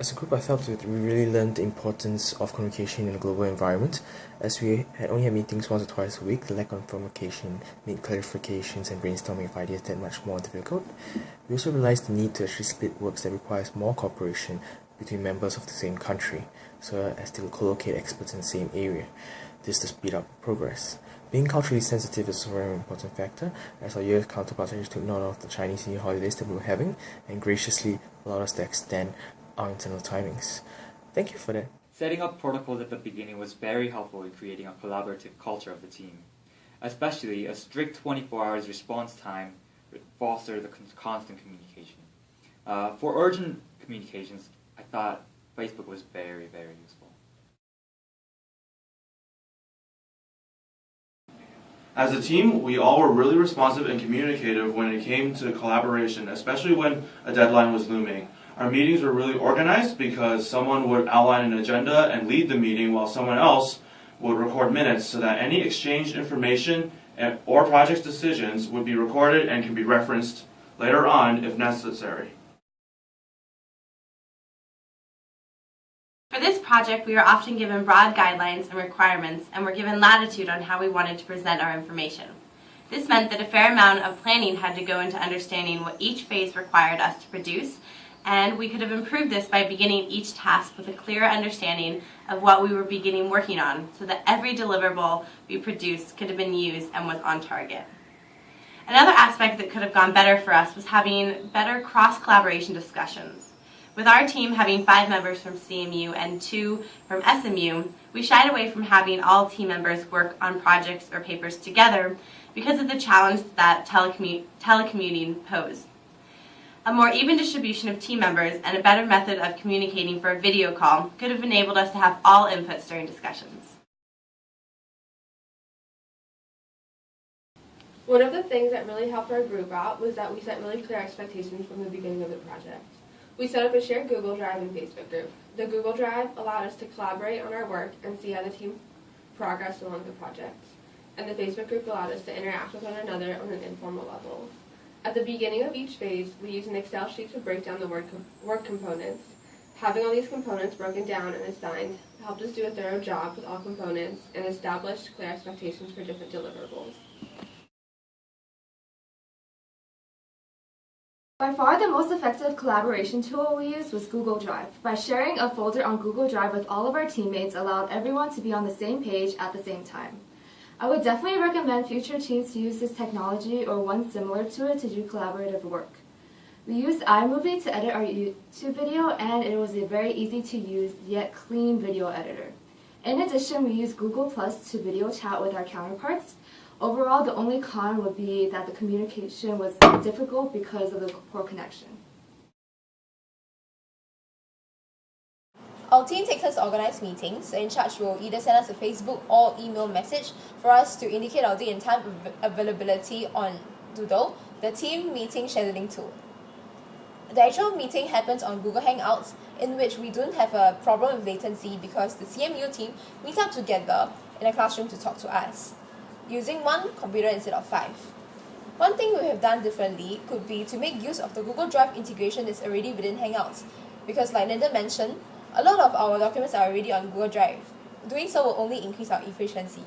As a group, I felt that we really learned the importance of communication in a global environment. As we had only had meetings once or twice a week, the lack of communication made clarifications and brainstorming of ideas that much more difficult. We also realized the need to actually split works that requires more cooperation between members of the same country, so as to co-locate experts in the same area. This to speed up progress. Being culturally sensitive is a very important factor, as our US counterparts actually took note of the Chinese New Year holidays that we were having and graciously allowed us to extend our internal timings. Thank you for that. Setting up protocols at the beginning was very helpful in creating a collaborative culture of the team. Especially a strict 24 hours response time fostered the constant communication. For urgent communications, I thought Facebook was very, very useful. As a team, we all were really responsive and communicative when it came to collaboration, especially when a deadline was looming. Our meetings were really organized because someone would outline an agenda and lead the meeting while someone else would record minutes so that any exchanged information or project decisions would be recorded and can be referenced later on if necessary. For this project, we were often given broad guidelines and requirements and were given latitude on how we wanted to present our information. This meant that a fair amount of planning had to go into understanding what each phase required us to produce, and we could have improved this by beginning each task with a clear understanding of what we were beginning working on so that every deliverable we produced could have been used and was on target. Another aspect that could have gone better for us was having better cross-collaboration discussions. With our team having 5 members from CMU and 2 from SMU, we shied away from having all team members work on projects or papers together because of the challenge that telecommuting posed. A more even distribution of team members and a better method of communicating for a video call could have enabled us to have all inputs during discussions. One of the things that really helped our group out was that we set really clear expectations from the beginning of the project. We set up a shared Google Drive and Facebook group. The Google Drive allowed us to collaborate on our work and see how the team progressed along the project. And the Facebook group allowed us to interact with one another on an informal level. At the beginning of each phase, we used an Excel sheet to break down the work components. Having all these components broken down and assigned helped us do a thorough job with all components and established clear expectations for different deliverables. By far the most effective collaboration tool we used was Google Drive. By sharing a folder on Google Drive with all of our teammates allowed everyone to be on the same page at the same time. I would definitely recommend future teams to use this technology or one similar to it to do collaborative work. We used iMovie to edit our YouTube video, and it was a very easy to use yet clean video editor. In addition, we used Google Plus to video chat with our counterparts. Overall, the only con would be that the communication was difficult because of the poor connection. Our team takes us to organize meetings. The in charge will either send us a Facebook or email message for us to indicate our date and time availability on Doodle, the team meeting scheduling tool. The actual meeting happens on Google Hangouts, in which we don't have a problem with latency because the CMU team meet up together in a classroom to talk to us, using 1 computer instead of 5. One thing we have done differently could be to make use of the Google Drive integration that's already within Hangouts, because like Leonard mentioned, a lot of our documents are already on Google Drive. Doing so will only increase our efficiency.